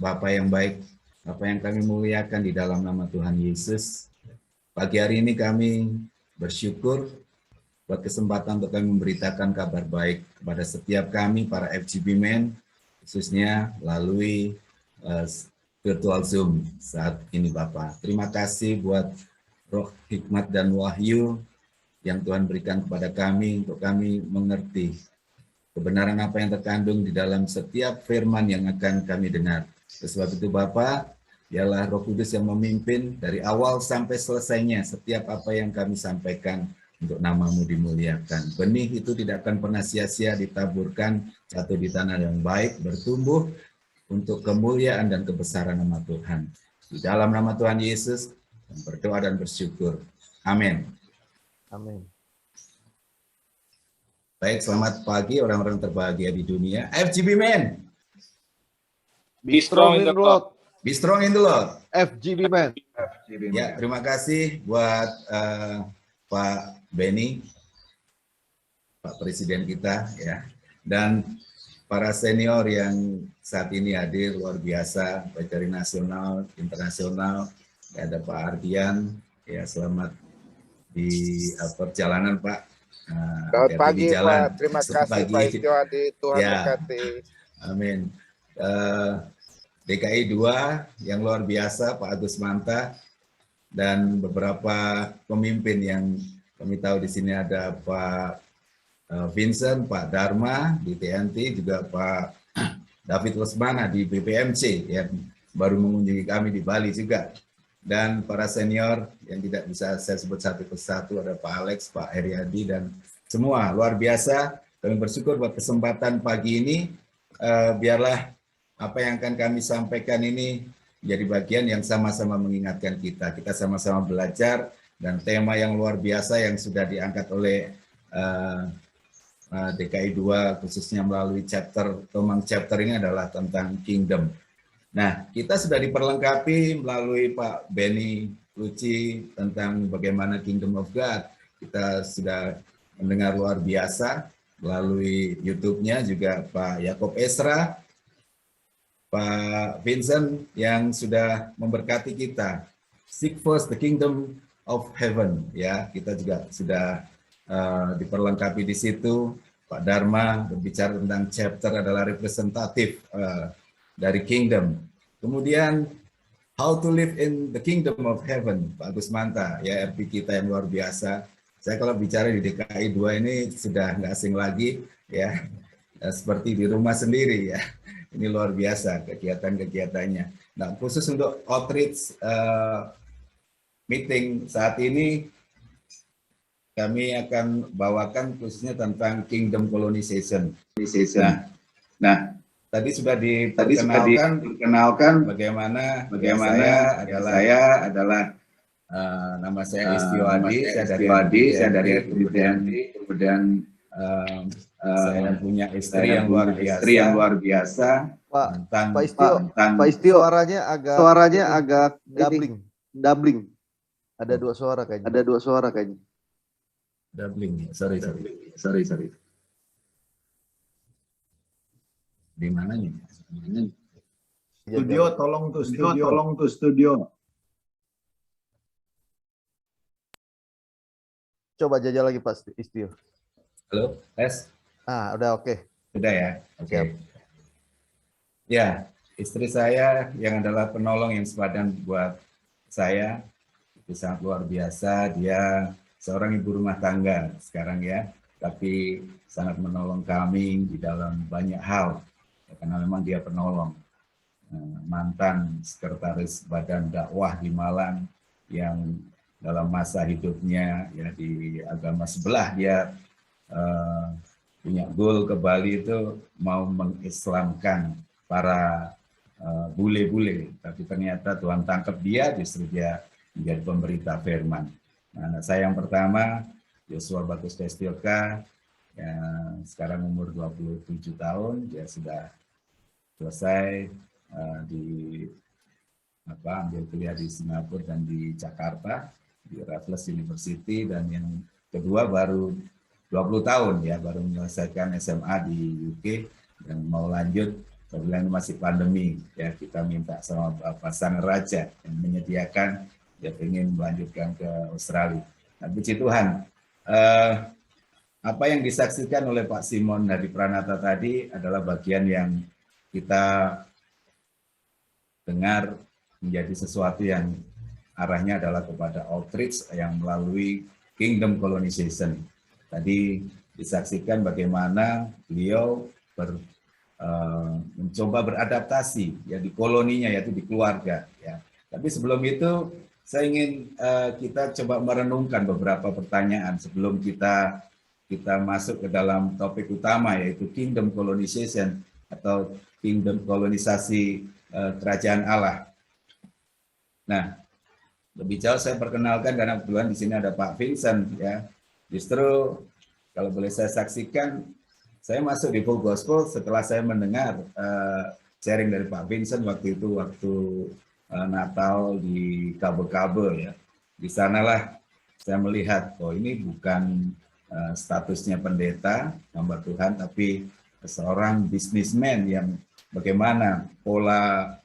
Bapa yang baik, Bapa yang kami muliakan di dalam nama Tuhan Yesus. Pagi hari ini kami bersyukur buat kesempatan untuk kami memberitakan kabar baik kepada setiap kami, para FGB Men, khususnya melalui virtual Zoom saat ini Bapak. Terima kasih buat roh hikmat dan wahyu yang Tuhan berikan kepada kami untuk kami mengerti kebenaran apa yang terkandung di dalam setiap firman yang akan kami dengar. Sebab itu Bapak, biarlah Roh Kudus yang memimpin dari awal sampai selesainya setiap apa yang kami sampaikan untuk nama-Mu dimuliakan. Benih itu tidak akan pernah sia-sia ditaburkan, jatuh di tanah yang baik, bertumbuh untuk kemuliaan dan kebesaran nama Tuhan. Di dalam nama Tuhan Yesus, berdoa dan bersyukur. Amin. Amin. Baik, selamat pagi orang-orang terbahagia di dunia. FGB Men. Be strong in the Lord. Be strong in the Lord. FGB Man. Ya, terima kasih buat Pak Benny, Pak Presiden kita, ya, dan para senior yang saat ini hadir luar biasa, baik dari nasional, internasional. Ya, ada Pak Ardian, ya, selamat di perjalanan Pak. Selamat pagi Pak, terima kasih pagi. Pak Istio Adi, Tuhan Ya. berkati. Amin. DKI 2 yang luar biasa, Pak Agus Manta, dan beberapa pemimpin yang kami tahu di sini ada Pak Vincent, Pak Dharma di TNT, juga Pak David Lesmana di BPMC yang baru mengunjungi kami di Bali juga. Dan para senior yang tidak bisa saya sebut satu persatu, ada Pak Alex, Pak Heriadi, dan semua luar biasa. Kami bersyukur buat kesempatan pagi ini. Biarlah apa yang akan kami sampaikan ini menjadi bagian yang sama-sama mengingatkan kita. Kita sama-sama belajar, dan tema yang luar biasa yang sudah diangkat oleh DKI 2 khususnya melalui Tomang chapter ini adalah tentang kingdom. Nah, kita sudah diperlengkapi melalui Pak Benny Luci tentang bagaimana kingdom of God. Kita sudah mendengar luar biasa melalui YouTube-nya, juga Pak Yakob Esra, Pak Vincent yang sudah memberkati kita. Seek first the kingdom of heaven, ya, kita juga sudah diperlengkapi di situ. Pak Dharma berbicara tentang chapter adalah representatif dari kingdom. Kemudian how to live in the kingdom of heaven, Pak Agus Manta, ya, RP kita yang luar biasa. Saya kalau bicara di DKI 2 ini sudah nggak asing lagi, ya, seperti di rumah sendiri, ya. Ini luar biasa kegiatan-kegiatannya. Nah, khusus untuk outreach meeting saat ini, kami akan bawakan khususnya tentang kingdom colonization. Nah, tadi sudah diperkenalkan bagaimana saya adalah nama saya Istio Adi, saya dari TNT, kemudian saya punya istri yang luar biasa. Pak Istio, suaranya agak doubling. Ada dua suara kayaknya. Doubling, sorry. Di mananya? Studio, tolong tuh studio. Coba jajal lagi Pak Istio. Halo, tes. Udah oke. Sudah ya? Oke. Ya, istri saya yang adalah penolong yang sepadan buat saya, itu sangat luar biasa. Dia seorang ibu rumah tangga sekarang, ya, tapi sangat menolong kami di dalam banyak hal, ya, karena memang dia penolong. Mantan sekretaris Badan Dakwah di Malang yang dalam masa hidupnya, ya, di agama sebelah dia punya goal ke Bali itu mau mengislamkan para bule-bule, tapi ternyata Tuhan tangkap dia, justru dia menjadi pemberita firman. Nah, anak saya yang pertama, Joshua Bagus Testilka, yang sekarang umur 27 tahun, dia sudah selesai ambil kuliah di Singapura dan di Jakarta, di Raffles University, dan yang kedua baru 20 tahun, ya, baru menyelesaikan SMA di UK dan mau lanjut apabila masih pandemi, ya kita minta sama Bapak Sang Raja yang menyediakan, ya ingin melanjutkan ke Australia. Nah, puji Tuhan, apa yang disaksikan oleh Pak Simon dari Pranata tadi adalah bagian yang kita dengar menjadi sesuatu yang arahnya adalah kepada outreach yang melalui kingdom colonization. Tadi disaksikan bagaimana beliau mencoba beradaptasi ya di koloninya, yaitu di keluarga. Ya. Tapi sebelum itu saya ingin kita coba merenungkan beberapa pertanyaan sebelum kita masuk ke dalam topik utama, yaitu kingdom colonization atau kingdom kolonisasi kerajaan Allah. Nah, lebih jauh saya perkenalkan karena kebetulan di sini ada Pak Vincent, ya. Justru kalau boleh saya saksikan, saya masuk di Full Gospel setelah saya mendengar sharing dari Pak Vincent waktu Natal di kabel-kabel, ya. Di sanalah saya melihat, oh ini bukan statusnya pendeta, hamba Tuhan, tapi seorang bisnismen yang bagaimana pola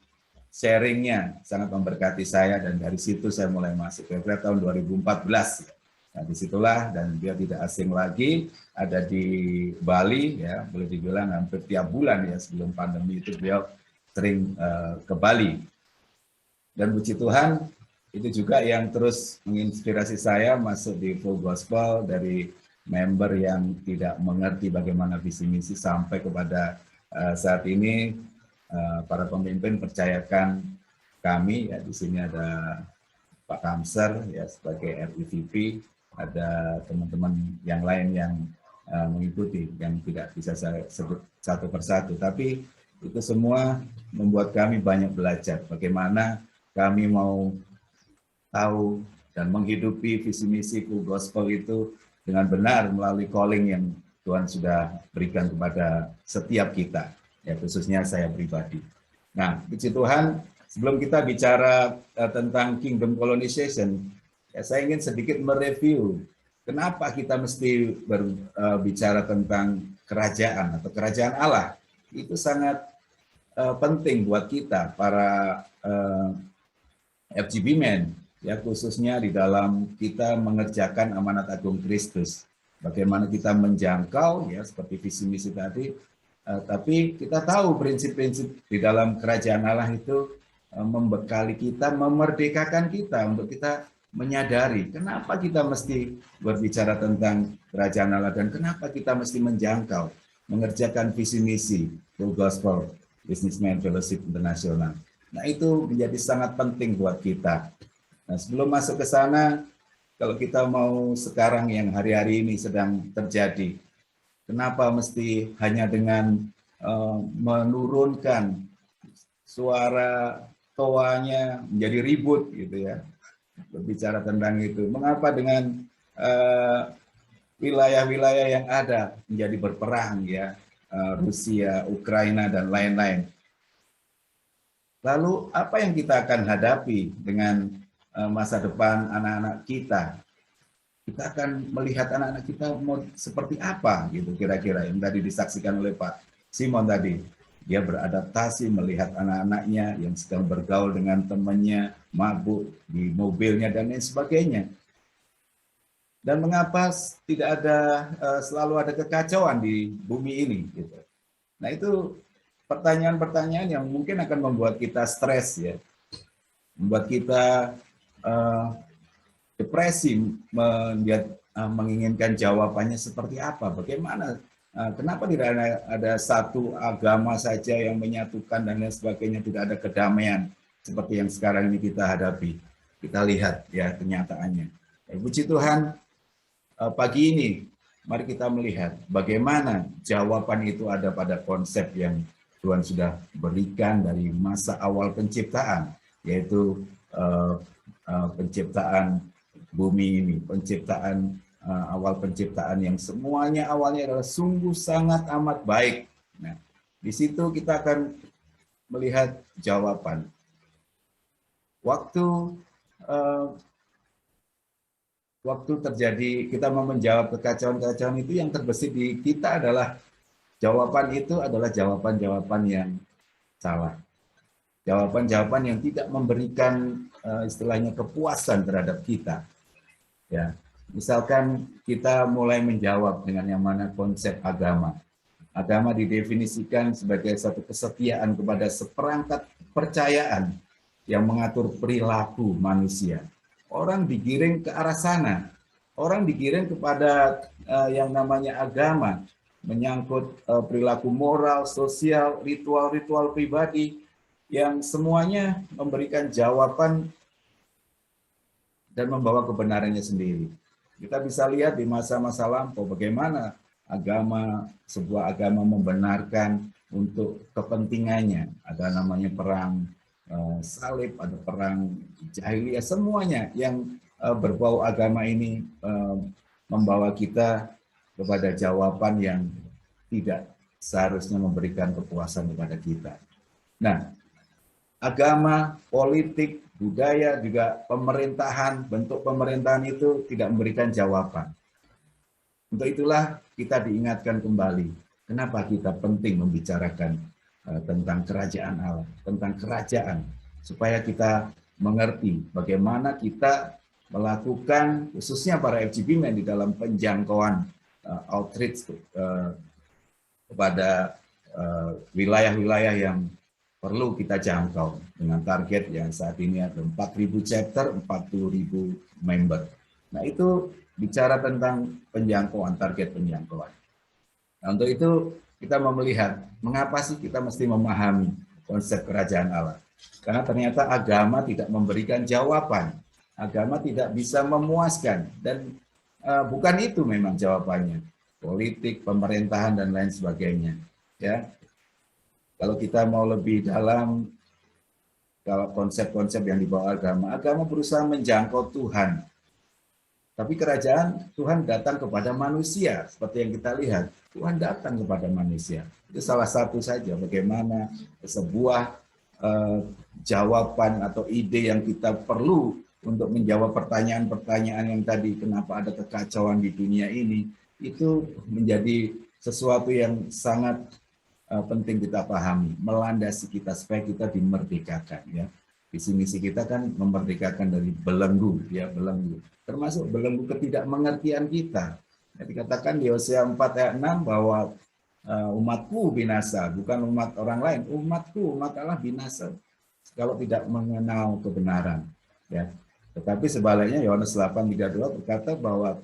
sharingnya sangat memberkati saya, dan dari situ saya mulai masuk. Kira-kira tahun 2014. Nah, disitulah, dan dia tidak asing lagi, ada di Bali, ya boleh dibilang hampir tiap bulan ya sebelum pandemi itu beliau sering ke Bali. Dan puji Tuhan, itu juga yang terus menginspirasi saya masuk di Full Gospel, dari member yang tidak mengerti bagaimana visi misi sampai kepada saat ini para pemimpin percayakan kami, ya di sini ada Pak Kamser ya sebagai REVP, ada teman-teman yang lain yang mengikuti, yang tidak bisa saya sebut satu persatu, tapi itu semua membuat kami banyak belajar bagaimana kami mau tahu dan menghidupi visi misi Full Gospel itu dengan benar melalui calling yang Tuhan sudah berikan kepada setiap kita, ya khususnya saya pribadi. Nah, puji Tuhan, sebelum kita bicara tentang kingdom colonization, ya saya ingin sedikit mereview kenapa kita mesti berbicara tentang kerajaan atau kerajaan Allah. Itu sangat penting buat kita, para FGB Men, ya khususnya di dalam kita mengerjakan amanat agung Kristus. Bagaimana kita menjangkau, ya seperti visi misi tadi, tapi kita tahu prinsip-prinsip di dalam kerajaan Allah itu membekali kita, memerdekakan kita untuk kita menyadari kenapa kita mesti berbicara tentang kerajaan Allah dan kenapa kita mesti menjangkau, mengerjakan visi misi Full Gospel Businessman Fellowship International. Nah, itu menjadi sangat penting buat kita. Nah, sebelum masuk ke sana, kalau kita mau sekarang yang hari-hari ini sedang terjadi, kenapa mesti hanya dengan menurunkan suara toanya menjadi ribut gitu ya, berbicara tentang itu. Mengapa dengan wilayah-wilayah yang ada menjadi berperang ya, Rusia, Ukraina dan lain-lain. Lalu apa yang kita akan hadapi dengan masa depan anak-anak kita? Kita akan melihat anak-anak kita mau seperti apa gitu kira-kira yang tadi disaksikan oleh Pak Simon tadi. Dia beradaptasi melihat anak-anaknya yang sedang bergaul dengan temannya, mabuk di mobilnya dan lain sebagainya. Dan mengapa tidak ada selalu ada kekacauan di bumi ini gitu. Nah, itu pertanyaan-pertanyaan yang mungkin akan membuat kita stres ya. Membuat kita depresi, menginginkan jawabannya seperti apa, bagaimana, kenapa tidak ada satu agama saja yang menyatukan dan lain sebagainya, tidak ada kedamaian seperti yang sekarang ini kita hadapi. Kita lihat ya kenyataannya. Puji Tuhan, pagi ini mari kita melihat bagaimana jawaban itu ada pada konsep yang Tuhan sudah berikan dari masa awal penciptaan, yaitu penciptaan bumi ini, penciptaan awal penciptaan yang semuanya awalnya adalah sungguh sangat amat baik. Nah, di situ kita akan melihat jawaban. Waktu terjadi kita mau menjawab kekacauan-kekacauan itu, yang terbesit di kita adalah jawaban itu adalah jawaban-jawaban yang salah. Jawaban-jawaban yang tidak memberikan istilahnya kepuasan terhadap kita. Ya, misalkan kita mulai menjawab dengan yang mana konsep agama. Agama didefinisikan sebagai satu kesetiaan kepada seperangkat kepercayaan yang mengatur perilaku manusia. Orang digiring ke arah sana. Orang digiring kepada yang namanya agama, menyangkut perilaku moral, sosial, ritual-ritual pribadi, yang semuanya memberikan jawaban dan membawa kebenarannya sendiri. Kita bisa lihat di masa-masa lampau bagaimana sebuah agama membenarkan untuk kepentingannya. Ada namanya perang salib, ada perang jahiliyah, semuanya yang berbau agama ini membawa kita kepada jawaban yang tidak seharusnya memberikan kepuasan kepada kita. Nah, agama, politik, budaya, juga pemerintahan, bentuk pemerintahan itu tidak memberikan jawaban. Untuk itulah kita diingatkan kembali, kenapa kita penting membicarakan tentang kerajaan Allah, tentang kerajaan, supaya kita mengerti bagaimana kita melakukan, khususnya para FGB-men di dalam penjangkauan outreach kepada wilayah-wilayah yang perlu kita jangkau dengan target yang saat ini ada 4.000 chapter, 40.000 member. Nah, itu bicara tentang penjangkauan, target penjangkauan. Nah, untuk itu kita mau melihat mengapa sih kita mesti memahami konsep kerajaan Allah. Karena ternyata agama tidak memberikan jawaban. Agama tidak bisa memuaskan, dan bukan itu memang jawabannya. Politik, pemerintahan, dan lain sebagainya. Ya. Kalau kita mau lebih dalam, kalau konsep-konsep yang dibawa agama berusaha menjangkau Tuhan. Tapi kerajaan Tuhan datang kepada manusia, seperti yang kita lihat. Tuhan datang kepada manusia. Itu salah satu saja bagaimana sebuah jawaban atau ide yang kita perlu untuk menjawab pertanyaan-pertanyaan yang tadi, kenapa ada kekacauan di dunia ini, itu menjadi sesuatu yang sangat penting kita pahami, melandasi kita supaya kita dimerdekakan, ya. Visi misi kita kan memerdekakan dari belenggu, ya, belenggu. Termasuk belenggu ketidakmengertian kita. Jadi dikatakan di Hosea 4 ayat 6 bahwa umatku binasa, bukan umat orang lain, umatku, umat Allah binasa kalau tidak mengenal kebenaran, ya. Tetapi sebaliknya Yohanes 8:32 berkata bahwa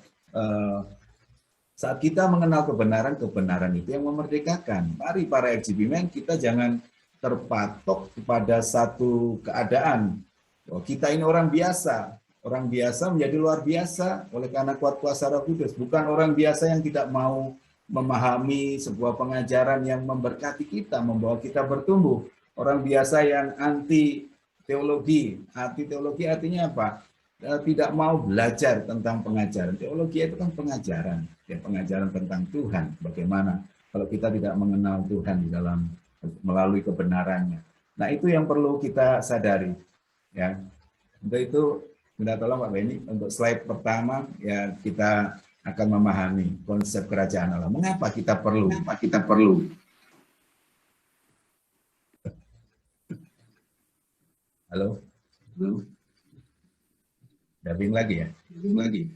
saat kita mengenal kebenaran, kebenaran itu yang memerdekakan. Mari para FGB-men, kita jangan terpatok kepada satu keadaan. Oh, kita ini orang biasa. Orang biasa menjadi luar biasa oleh karena kuat kuasa Roh Kudus. Bukan orang biasa yang tidak mau memahami sebuah pengajaran yang memberkati kita, membawa kita bertumbuh. Orang biasa yang anti teologi. Anti teologi artinya apa? Tidak mau belajar tentang pengajaran. Teologi itu kan pengajaran, ya, pengajaran tentang Tuhan. Bagaimana kalau kita tidak mengenal Tuhan di dalam melalui kebenarannya. Nah, itu yang perlu kita sadari, ya. Untuk itu, minta tolong Pak Benny untuk slide pertama, ya, kita akan memahami konsep kerajaan Allah. Mengapa kita perlu? Halo? Halo? Dubbing lagi ya? Dubbing lagi.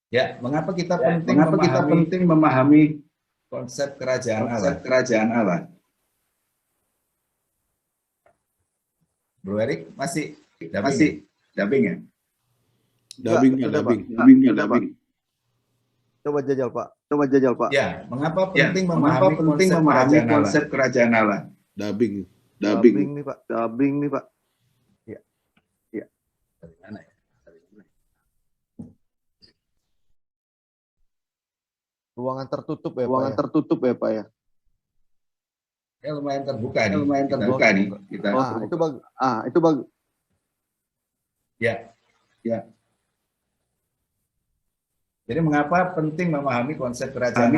Ya, mengapa kita penting memahami konsep kerajaan Allah? Bro Erik masih dubbing ya? Dubbing. Coba jajal Pak. Ya, mengapa penting memahami konsep kerajaan Allah? Dubbing. Nih Pak. Ya. Dari mana ya? Ruangan tertutup ya Pak ya. Ya, lumayan terbuka nih. Kita. Itu bagus. Ya. Jadi mengapa penting memahami konsep kerajaan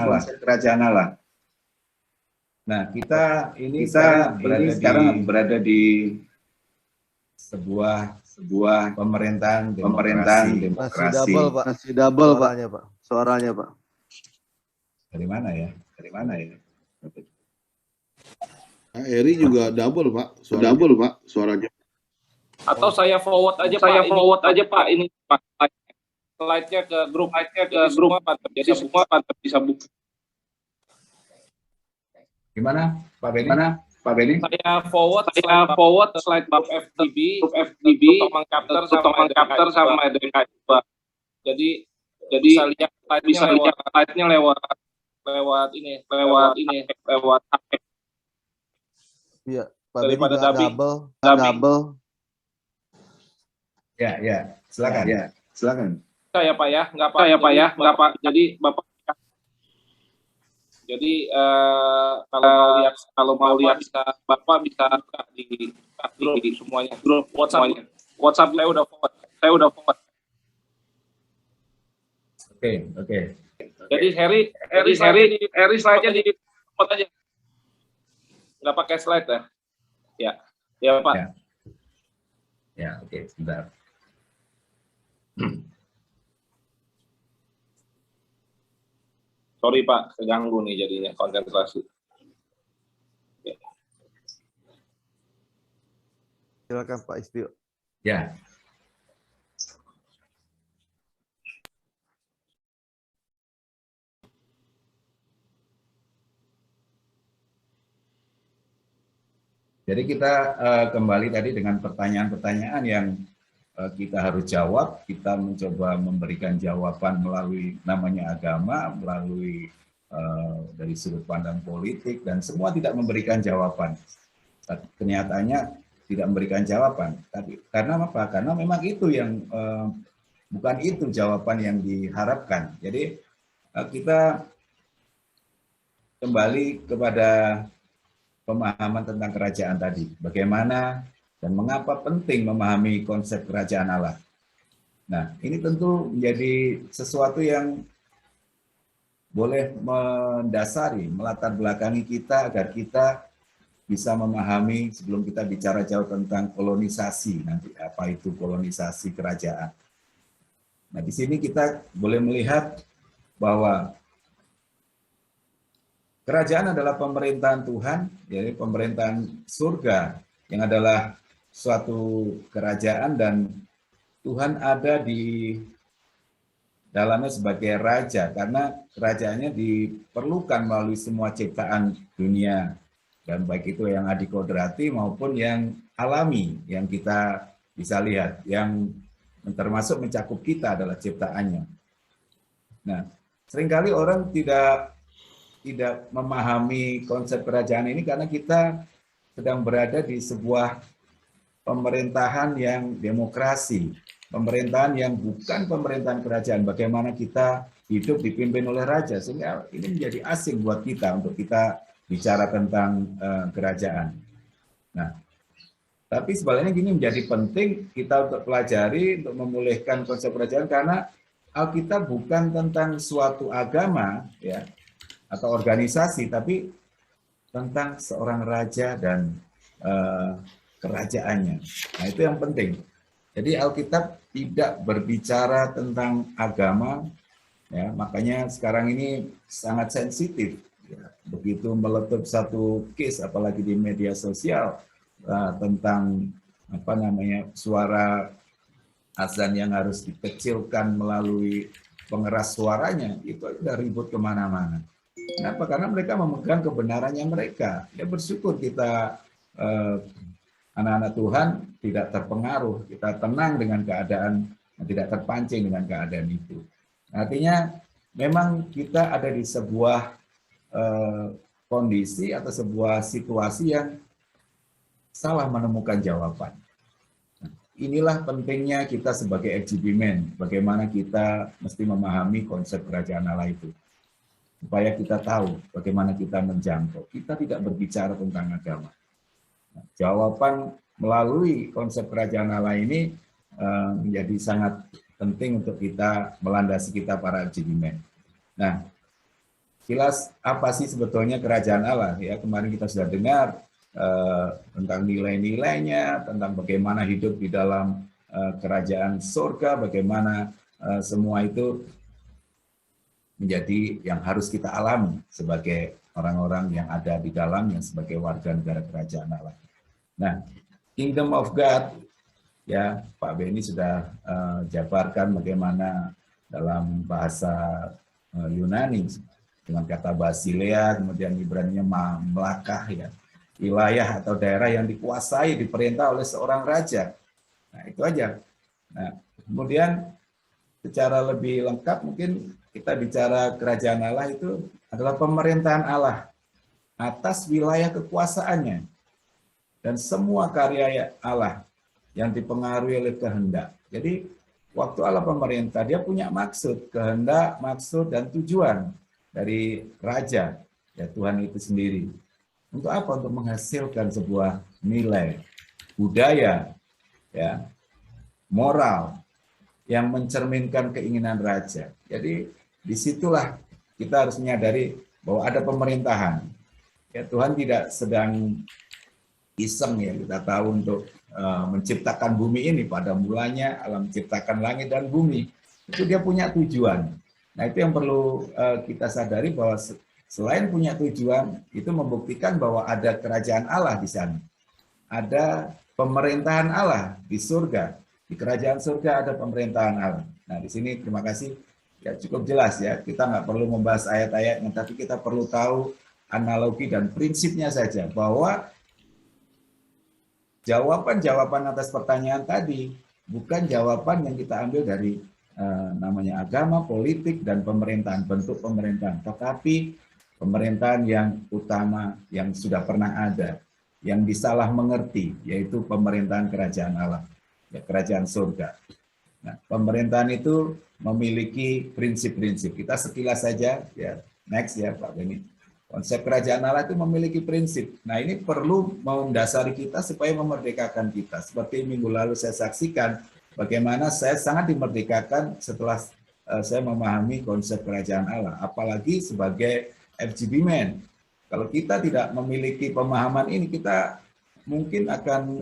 Allah? Nah, kita sekarang berada di sebuah sebuah pemerintahan demokrasi. Masih double, Pak. Masih double, Pak. Suaranya, Pak. Dari mana ya? Dari mana ya? Eri juga double, Pak. Double, Pak, suaranya. Atau saya forward aja, Pak. Ini Pak. Slide-nya ke grup, jadi semua bisa buka. Gimana, Pak Benny? Saya forward slide bab FDB, Tomang Chapter sama DKI. Jadi bisa lihat slide-nya lewat ini. Iya, Pak Benny Daripada juga double. Ya, silakan. Saya Pak ya, nggak Pak. Jadi Bapak. Jadi kalau mau lihat Bapak bisa buka di grup semuanya. Grup WhatsApp saya udah forward. Oke. Jadi Harry slide-nya di tempat aja. Nggak pakai slide ya. Ya Pak. Ya, oke, sebentar. Sorry Pak, keganggu nih jadinya konsentrasi. Silakan Pak Istio. Ya. Jadi kita kembali tadi dengan pertanyaan-pertanyaan yang kita harus jawab. Kita mencoba memberikan jawaban melalui namanya agama, melalui dari sudut pandang politik, dan semua tidak memberikan jawaban. Kenyataannya tidak memberikan jawaban. Tapi karena apa? Karena memang itu yang bukan itu jawaban yang diharapkan. Jadi kita kembali kepada pemahaman tentang kerajaan tadi. Bagaimana dan mengapa penting memahami konsep kerajaan Allah. Nah, ini tentu menjadi sesuatu yang boleh mendasari, melatar belakangi kita agar kita bisa memahami sebelum kita bicara jauh tentang kolonisasi nanti, apa itu kolonisasi kerajaan. Nah, di sini kita boleh melihat bahwa kerajaan adalah pemerintahan Tuhan, yaitu pemerintahan surga yang adalah suatu kerajaan dan Tuhan ada di dalamnya sebagai raja karena kerajaannya diperlukan melalui semua ciptaan dunia dan baik itu yang adikodrati maupun yang alami yang kita bisa lihat yang termasuk mencakup kita adalah ciptaannya. Nah, seringkali orang tidak memahami konsep kerajaan ini karena kita sedang berada di sebuah pemerintahan yang demokrasi, pemerintahan yang bukan pemerintahan kerajaan. Bagaimana kita hidup dipimpin oleh raja, sehingga ini menjadi asing buat kita untuk kita bicara tentang kerajaan. Nah, tapi sebenarnya gini menjadi penting kita untuk pelajari, untuk memulihkan konsep kerajaan karena Alkitab bukan tentang suatu agama, ya, atau organisasi, tapi tentang seorang raja dan kerajaannya. Nah, itu yang penting. Jadi Alkitab tidak berbicara tentang agama, ya, makanya sekarang ini sangat sensitif. Ya, begitu meletup satu case, apalagi di media sosial tentang apa namanya suara azan yang harus dikecilkan melalui pengeras suaranya, itu sudah ribut kemana-mana. Kenapa? Karena mereka memegang kebenarannya mereka. Ya bersyukur kita anak-anak Tuhan tidak terpengaruh, kita tenang dengan keadaan, tidak terpancing dengan keadaan itu. Artinya memang kita ada di sebuah kondisi atau sebuah situasi yang salah menemukan jawaban. Inilah pentingnya kita sebagai FGB-Men, bagaimana kita mesti memahami konsep kerajaan Allah itu. Supaya kita tahu bagaimana kita menjangkau. Kita tidak berbicara tentang agama. Nah, jawaban melalui konsep kerajaan Allah ini menjadi sangat penting untuk kita melandasi kita para FGB-Men. Nah, jelas apa sih sebetulnya kerajaan Allah? Ya, kemarin kita sudah dengar tentang nilai-nilainya, tentang bagaimana hidup di dalam kerajaan surga, bagaimana semua itu menjadi yang harus kita alami sebagai orang-orang yang ada di dalamnya sebagai warga negara kerajaan Allah. Nah, Kingdom of God, ya Pak Benny sudah jabarkan bagaimana dalam bahasa Yunani dengan kata Basilea, kemudian Ibraninya Melakah, ya, wilayah atau daerah yang dikuasai, diperintah oleh seorang raja. Nah, itu aja. Nah, kemudian secara lebih lengkap mungkin kita bicara kerajaan Allah itu adalah pemerintahan Allah atas wilayah kekuasaannya dan semua karya Allah yang dipengaruhi oleh kehendak. Jadi waktu Allah pemerintah, dia punya maksud, kehendak, maksud, dan tujuan dari raja, ya Tuhan itu sendiri. Untuk apa? Untuk menghasilkan sebuah nilai, budaya, ya, moral, yang mencerminkan keinginan raja. Jadi disitulah kita harus menyadari bahwa ada pemerintahan. Ya, Tuhan tidak sedang iseng, ya, kita tahu, untuk menciptakan bumi ini. Pada mulanya Allah menciptakan langit dan bumi. Itu dia punya tujuan. Nah, itu yang perlu kita sadari, bahwa selain punya tujuan, itu membuktikan bahwa ada kerajaan Allah di sana. Ada pemerintahan Allah di surga. Di kerajaan surga ada pemerintahan Allah. Nah, di sini terima kasih. Ya, cukup jelas, ya. Kita nggak perlu membahas ayat-ayatnya, tapi kita perlu tahu analogi dan prinsipnya saja, bahwa jawaban-jawaban atas pertanyaan tadi bukan jawaban yang kita ambil dari namanya agama, politik, dan pemerintahan, bentuk pemerintahan, tetapi pemerintahan yang utama yang sudah pernah ada, yang disalah mengerti, yaitu pemerintahan kerajaan Allah, ya, kerajaan surga. Nah, pemerintahan itu memiliki prinsip-prinsip. Kita sekilas saja, ya, next ya Pak Benny. Konsep kerajaan Allah itu memiliki prinsip. Nah, ini perlu mendasari kita supaya memerdekakan kita. Seperti minggu lalu saya saksikan bagaimana saya sangat dimerdekakan setelah saya memahami konsep kerajaan Allah. Apalagi sebagai FGB Man. Kalau kita tidak memiliki pemahaman ini, kita mungkin akan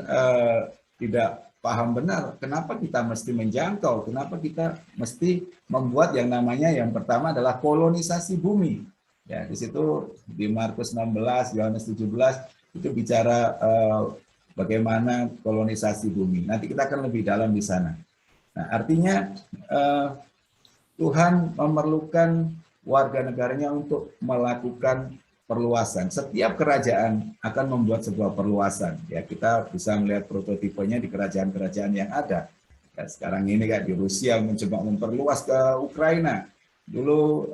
tidak paham benar kenapa kita mesti menjangkau, kenapa kita mesti membuat yang namanya, yang pertama adalah kolonisasi bumi. Ya, di situ di Markus 16, Yohanes 17 itu bicara bagaimana kolonisasi bumi. Nanti kita akan lebih dalam di sana. Nah, artinya Tuhan memerlukan warga negaranya untuk melakukan perluasan. Setiap kerajaan akan membuat sebuah perluasan. Ya, kita bisa melihat prototipenya di kerajaan-kerajaan yang ada. Ya, sekarang ini kan di Rusia mencoba memperluas ke Ukraina. Dulu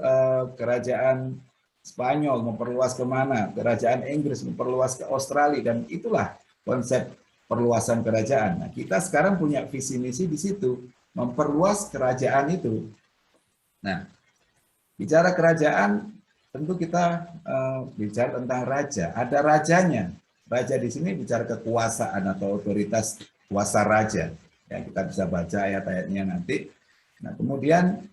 kerajaan Spanyol memperluas kemana, kerajaan Inggris memperluas ke Australia, dan itulah konsep perluasan kerajaan. Nah, kita sekarang punya visi misi di situ, memperluas kerajaan itu. Nah, bicara kerajaan, tentu kita bicara tentang raja. Ada rajanya. Raja di sini bicara kekuasaan atau otoritas kuasa raja. Ya, kita bisa baca ayat-ayatnya nanti. Nah, kemudian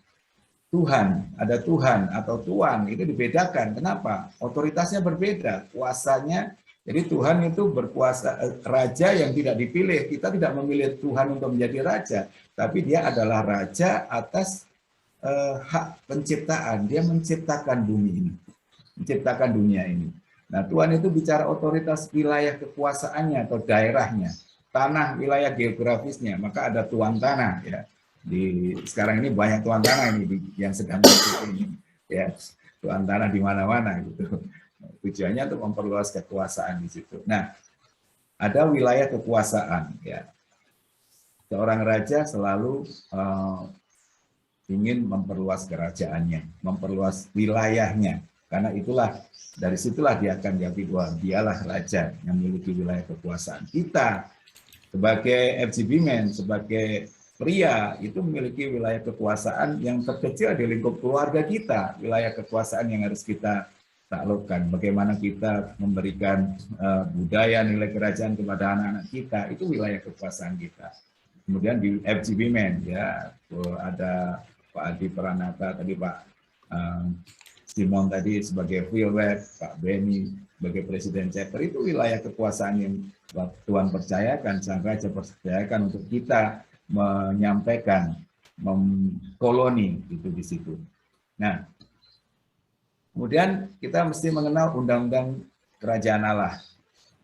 Tuhan, ada Tuhan atau Tuan, itu dibedakan. Kenapa? Otoritasnya berbeda, kuasanya. Jadi Tuhan itu berkuasa, raja yang tidak dipilih. Kita tidak memilih Tuhan untuk menjadi raja, tapi dia adalah raja atas hak penciptaan. Dia menciptakan bumi ini, menciptakan dunia ini. Nah, Tuhan itu bicara otoritas wilayah kekuasaannya atau daerahnya, tanah, wilayah geografisnya. Maka ada tuan tanah, ya. Sekarang ini banyak tuan tanah ini yang sedang ini, ya, tuan tanah di mana-mana gitu. Tujuannya untuk memperluas kekuasaan di situ. Nah, ada wilayah kekuasaan, ya. Seorang raja selalu ingin memperluas kerajaannya, memperluas wilayahnya, karena itulah, dari situlah dia akan jadi bahwa dialah raja yang memiliki wilayah kekuasaan. Kita sebagai FGB Men, sebagai pria, itu memiliki wilayah kekuasaan yang terkecil di lingkup keluarga kita, wilayah kekuasaan yang harus kita taklukkan. Bagaimana kita memberikan budaya, nilai kerajaan kepada anak-anak kita, itu wilayah kekuasaan kita. Kemudian di FGB Men, ya, ada Pak Adi Pranata, tadi Pak Simon tadi sebagai field rep, Pak Benny sebagai presiden chapter, itu wilayah kekuasaan yang Tuhan percayakan, Sang Raja percayakan untuk kita menyampaikan, koloni itu di situ. Nah, kemudian kita mesti mengenal undang-undang kerajaan Allah.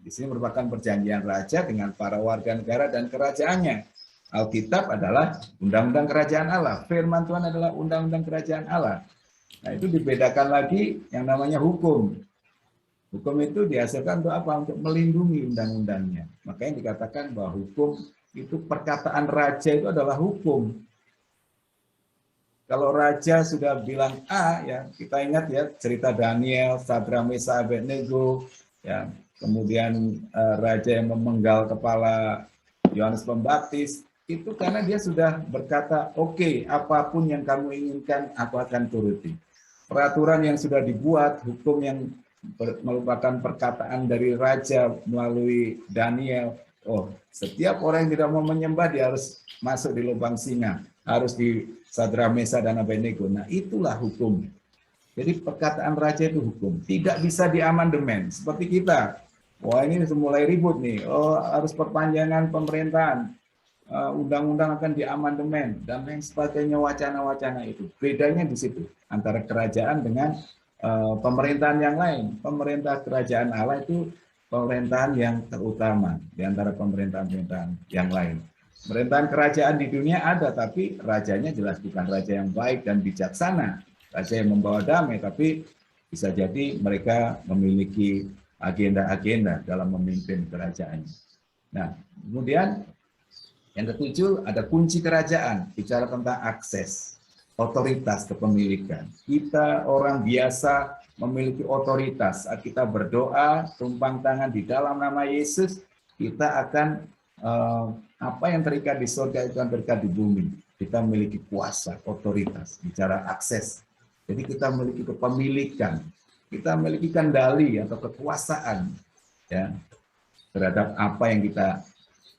Di sini merupakan perjanjian raja dengan para warga negara dan kerajaannya. Alkitab adalah undang-undang kerajaan Allah. Firman Tuhan adalah undang-undang kerajaan Allah. Nah, itu dibedakan lagi yang namanya hukum. Hukum itu dihasilkan untuk apa? Untuk melindungi undang-undangnya. Makanya dikatakan bahwa hukum itu, perkataan raja itu adalah hukum. Kalau raja sudah bilang A, ya kita ingat ya cerita Daniel, Sadrak, Mesak, Abednego, ya. Kemudian raja yang memenggal kepala Yohanes Pembaptis, itu karena dia sudah berkata, oke, apapun yang kamu inginkan, aku akan turuti. Peraturan yang sudah dibuat, hukum yang merupakan perkataan dari raja melalui Daniel, oh, setiap orang yang tidak mau menyembah, dia harus masuk di lubang singa, harus di Sadrak, Mesak, dan Abednego. Nah, itulah hukum. Jadi perkataan raja itu hukum, tidak bisa diamandemen. Seperti kita, wah ini mulai ribut nih, oh harus perpanjangan pemerintahan, undang-undang akan diamandemen, dan lain sebagainya, wacana-wacana itu. Bedanya di situ, antara kerajaan dengan pemerintahan yang lain. Pemerintah kerajaan Allah itu pemerintahan yang terutama di antara pemerintahan-pemerintahan yang lain. Pemerintahan kerajaan di dunia ada, tapi rajanya jelas bukan raja yang baik dan bijaksana. Raja yang membawa damai, tapi bisa jadi mereka memiliki agenda-agenda dalam memimpin kerajaan. Nah, kemudian yang ketujuh ada kunci kerajaan, bicara tentang akses, otoritas kepemilikan. Kita orang biasa memiliki otoritas. Saat kita berdoa, tumpang tangan di dalam nama Yesus, kita akan apa yang terikat di surga itu akan terikat di bumi. Kita memiliki kuasa, otoritas, bicara akses. Jadi kita memiliki kepemilikan. Kita memiliki kendali atau kekuasaan ya terhadap apa yang kita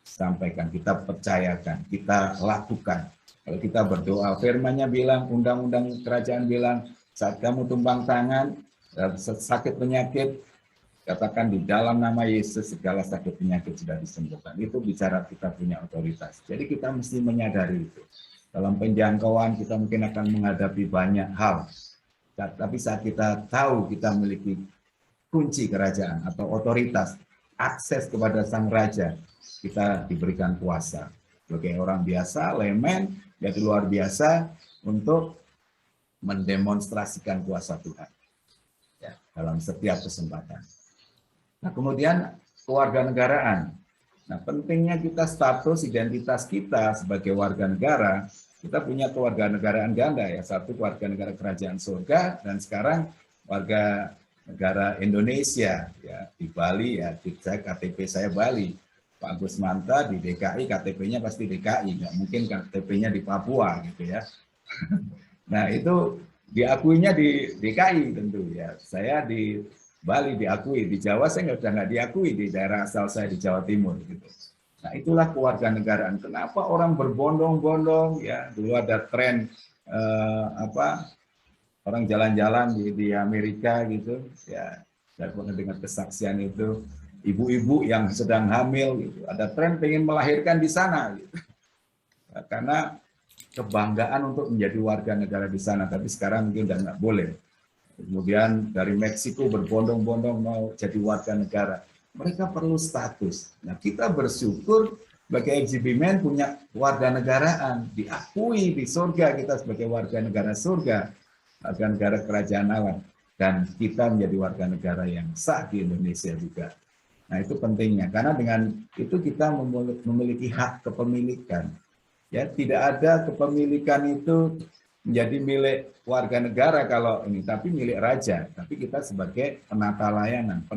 sampaikan, kita percayakan, kita lakukan. Kalau kita berdoa, firman-Nya bilang, undang-undang kerajaan bilang, saat kamu tumpang tangan, sakit penyakit, katakan di dalam nama Yesus segala sakit penyakit sudah disembuhkan. Itu bicara kita punya otoritas. Jadi kita mesti menyadari itu. Dalam penjangkauan kita mungkin akan menghadapi banyak hal. Tapi saat kita tahu kita memiliki kunci kerajaan atau otoritas, akses kepada sang raja, kita diberikan kuasa. Sebagai orang biasa, layman, jadi luar biasa untuk mendemonstrasikan kuasa Tuhan ya, dalam setiap kesempatan. Nah, kemudian kewarganegaraan. Nah, pentingnya kita status identitas kita sebagai warga negara. Kita punya kewarganegaraan ganda ya, satu warga negara kerajaan surga dan sekarang warga negara Indonesia ya, di Bali ya, KTP saya Bali. Pak Agus Manta di DKI, KTP-nya pasti DKI, nggak mungkin KTP-nya di Papua gitu ya. Nah, itu diakuinya di DKI tentu ya. Saya di Bali diakui, di Jawa saya nggak diakui di daerah asal saya di Jawa Timur gitu. Nah, itulah kewarganegaraan. Kenapa orang berbondong-bondong ya? Dulu ada tren orang jalan-jalan di Amerika gitu ya. Saya pernah dengar kesaksian itu, ibu-ibu yang sedang hamil gitu. Ada tren pengen melahirkan di sana gitu. Nah, karena kebanggaan untuk menjadi warga negara di sana, tapi sekarang mungkin udah nggak boleh. Kemudian dari Meksiko berbondong-bondong mau jadi warga negara. Mereka perlu status. Nah, kita bersyukur sebagai XGBman punya warga negaraan, diakui di surga kita sebagai warga negara surga, warga negara kerajaan Allah, dan kita menjadi warga negara yang sah di Indonesia juga. Nah, itu pentingnya karena dengan itu kita memiliki hak kepemilikan. Ya, tidak ada kepemilikan itu menjadi milik warga negara kalau ini, tapi milik raja. Tapi kita sebagai penata layanan,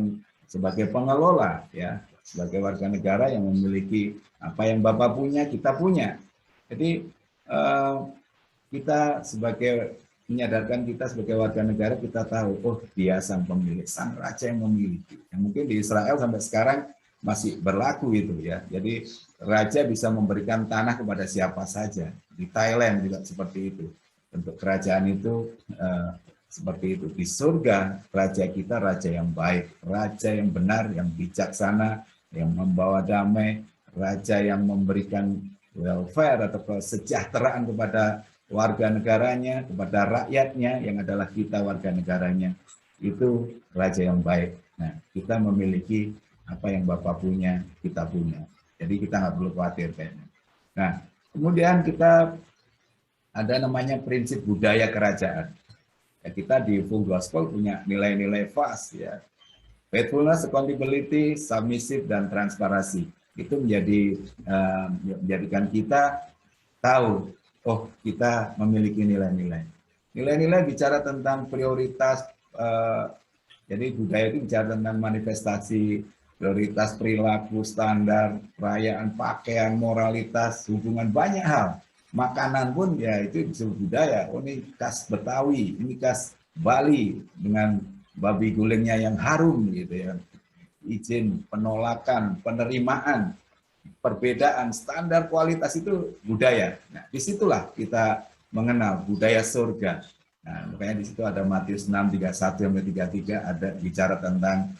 sebagai pengelola ya, sebagai warga negara yang memiliki apa yang Bapak punya, kita punya. Jadi kita sebagai menyadarkan kita sebagai warga negara, kita tahu oh dia sang pemilik, sang raja yang memiliki. Yang mungkin di Israel sampai sekarang masih berlaku itu ya. Jadi raja bisa memberikan tanah kepada siapa saja. Di Thailand juga seperti itu. Untuk kerajaan itu seperti itu. Di surga, raja kita raja yang baik, raja yang benar, yang bijaksana, yang membawa damai, raja yang memberikan welfare atau kesejahteraan kepada warga negaranya, kepada rakyatnya yang adalah kita warga negaranya. Itu raja yang baik. Nah, kita memiliki apa yang Bapak punya, kita punya. Jadi kita nggak perlu khawatir kayaknya. Nah, kemudian kita ada namanya prinsip budaya kerajaan. Ya, kita di Full Gospel punya nilai-nilai FAST ya. Faithfulness, accountability, submissive, dan transparansi. Itu menjadikan kita tahu, oh kita memiliki nilai-nilai. Nilai-nilai bicara tentang prioritas, jadi budaya itu bicara tentang manifestasi, prioritas perilaku, standar, perayaan, pakaian, moralitas, hubungan, banyak hal. Makanan pun ya itu disebut budaya. Oh ini khas Betawi, ini khas Bali dengan babi gulingnya yang harum gitu ya. Izin, penolakan, penerimaan, perbedaan, standar kualitas itu budaya. Nah, disitulah kita mengenal budaya surga. Nah, makanya di situ ada Matius 6:31-33 ada bicara tentang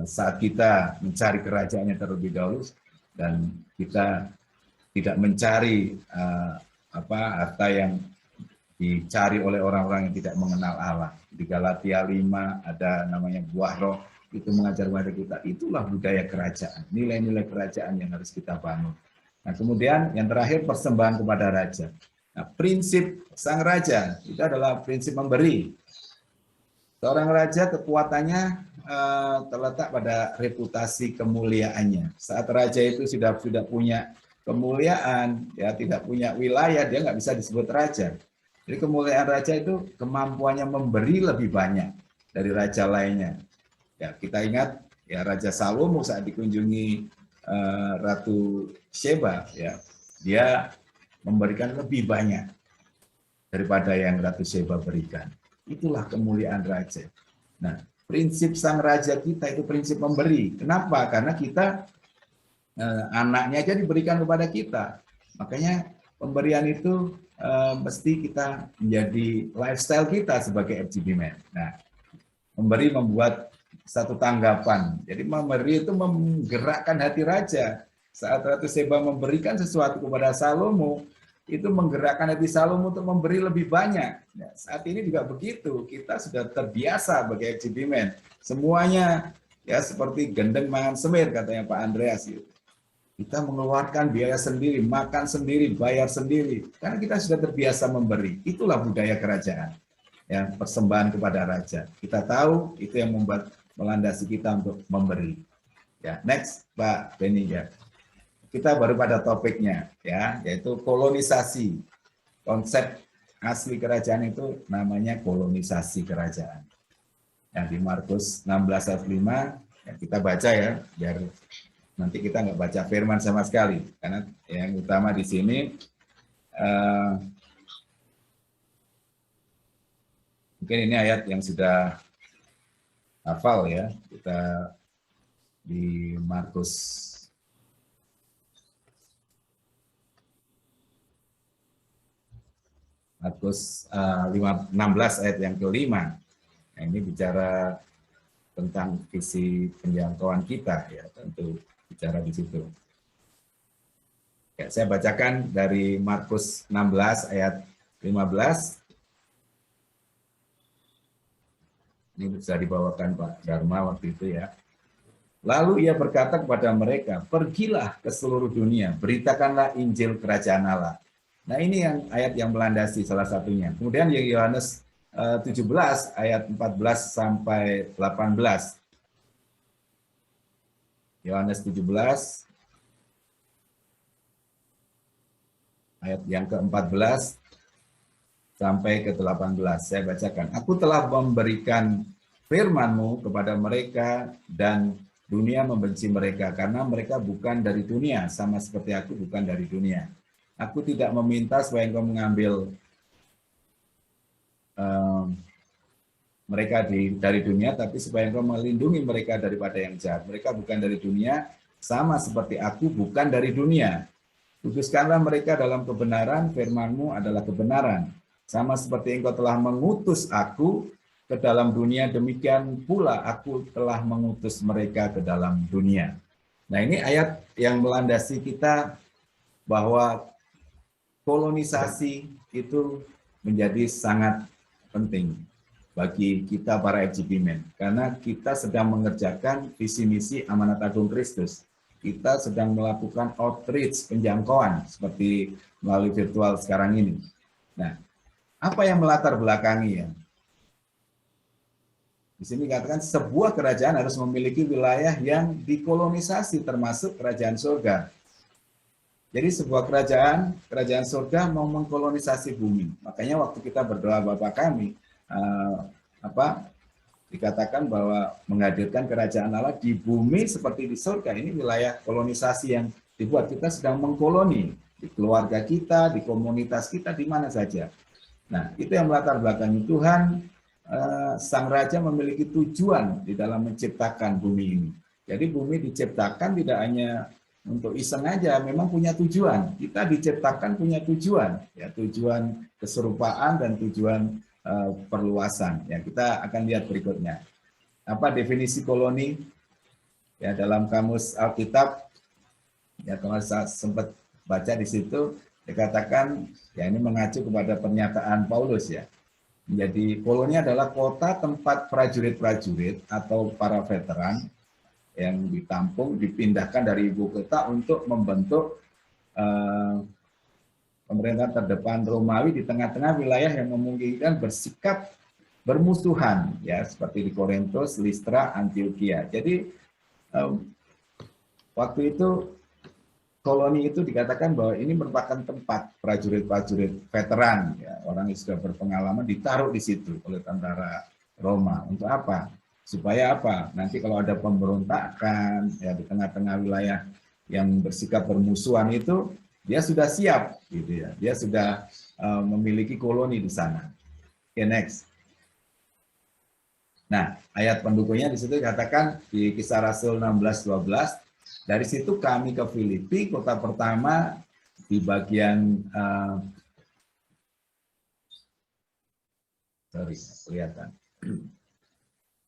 saat kita mencari kerajaannya terlebih dahulu dan kita tidak mencari harta yang dicari oleh orang-orang yang tidak mengenal Allah. Di Galatia 5 ada namanya buah roh, itu mengajar kepada kita. Itulah budaya kerajaan, nilai-nilai kerajaan yang harus kita bangun. Nah, kemudian yang terakhir persembahan kepada raja. Nah, prinsip sang raja itu adalah prinsip memberi. Seorang raja kekuatannya terletak pada reputasi kemuliaannya. Saat raja itu sudah punya kemuliaan, ya tidak punya wilayah, dia nggak bisa disebut raja. Jadi kemuliaan raja itu kemampuannya memberi lebih banyak dari raja lainnya. Ya, kita ingat ya Raja Salomo saat dikunjungi Ratu Sheba, ya dia memberikan lebih banyak daripada yang Ratu Sheba berikan. Itulah kemuliaan raja. Nah, prinsip sang raja kita itu prinsip memberi. Kenapa? Karena kita anaknya aja diberikan kepada kita. Makanya pemberian itu mesti kita menjadi lifestyle kita sebagai FGB Men. Nah, memberi membuat satu tanggapan. Jadi memberi itu menggerakkan hati raja. Saat Ratu Sheba memberikan sesuatu kepada Salomo, itu menggerakkan hati Salomo untuk memberi lebih banyak. Nah, saat ini juga begitu. Kita sudah terbiasa sebagai FGB Men. Semuanya ya seperti gendeng mangan semir katanya Pak Andreas. Kita mengeluarkan biaya sendiri, makan sendiri, bayar sendiri. Karena kita sudah terbiasa memberi. Itulah budaya kerajaan. Ya, persembahan kepada raja. Kita tahu itu yang membuat melandasi kita untuk memberi. Ya, next Pak Benny ya. Kita baru pada topiknya ya, yaitu kolonisasi. Konsep asli kerajaan itu namanya kolonisasi kerajaan. Yang di Markus 16:5 ya, kita baca ya, biar nanti kita nggak baca firman sama sekali, karena yang utama di sini mungkin ini ayat yang sudah hafal ya, kita di Markus 16 ayat yang kelima. Nah, ini bicara tentang visi penjangkauan kita ya, tentu bicara di situ. Ya, saya bacakan dari Markus 16 ayat 15. Ini bisa dibawakan Pak Dharma waktu itu ya. Lalu ia berkata kepada mereka, pergilah ke seluruh dunia, beritakanlah Injil Kerajaan Allah. Nah ini yang ayat yang melandasi salah satunya. Kemudian Yohanes 17 ayat 14 sampai 18. Yohanes 17 ayat yang ke-14 sampai ke-18. Saya bacakan. Aku telah memberikan firman-Mu kepada mereka dan dunia membenci mereka karena mereka bukan dari dunia, sama seperti aku bukan dari dunia. Aku tidak meminta supaya engkau mengambil mereka dari dunia, tapi supaya engkau melindungi mereka daripada yang jahat. Mereka bukan dari dunia, sama seperti aku bukan dari dunia. Kuduskanlah mereka dalam kebenaran, firman-Mu adalah kebenaran. Sama seperti engkau telah mengutus aku ke dalam dunia, demikian pula aku telah mengutus mereka ke dalam dunia. Nah, ini ayat yang melandasi kita bahwa kolonisasi itu menjadi sangat penting bagi kita para FGP-Men, karena kita sedang mengerjakan visi misi amanat agung Kristus. Kita sedang melakukan outreach, penjangkauan seperti melalui virtual sekarang ini. Nah, apa yang melatar belakangi ya? Di sini dikatakan sebuah kerajaan harus memiliki wilayah yang dikolonisasi, termasuk kerajaan surga. Jadi sebuah kerajaan surga mau mengkolonisasi bumi. Makanya waktu kita berdoa Bapa kami, dikatakan bahwa menghadirkan kerajaan Allah di bumi seperti di surga. Ini wilayah kolonisasi yang dibuat. Kita sedang mengkoloni di keluarga kita, di komunitas kita, di mana saja. Nah, itu yang melatar belakangi Tuhan. Sang Raja memiliki tujuan di dalam menciptakan bumi ini. Jadi bumi diciptakan tidak hanya untuk iseng aja, memang punya tujuan. Kita diciptakan punya tujuan, ya, tujuan keserupaan dan tujuan perluasan. Ya, kita akan lihat berikutnya. Apa definisi koloni? Ya, dalam kamus Alkitab, ya kalau saya sempat baca di situ, dikatakan, ya ini mengacu kepada pernyataan Paulus ya. Jadi koloni adalah kota tempat prajurit-prajurit atau para veteran yang ditampung, dipindahkan dari ibu kota untuk membentuk pemerintahan terdepan Romawi di tengah-tengah wilayah yang memungkinkan bersikap bermusuhan, ya seperti di Korintus, Listra, Antioquia. Jadi waktu itu koloni itu dikatakan bahwa ini merupakan tempat prajurit-prajurit veteran, ya, orang yang sudah berpengalaman ditaruh di situ oleh tentara Roma. Untuk apa? Supaya apa? Nanti kalau ada pemberontakan ya di tengah-tengah wilayah yang bersikap bermusuhan itu, dia sudah siap, gitu ya. Dia sudah memiliki koloni di sana. Oke, next. Nah, ayat pendukungnya di situ dikatakan di Kisah Rasul 16:12. Dari situ kami ke Filipi, kota pertama di bagian kelihatan.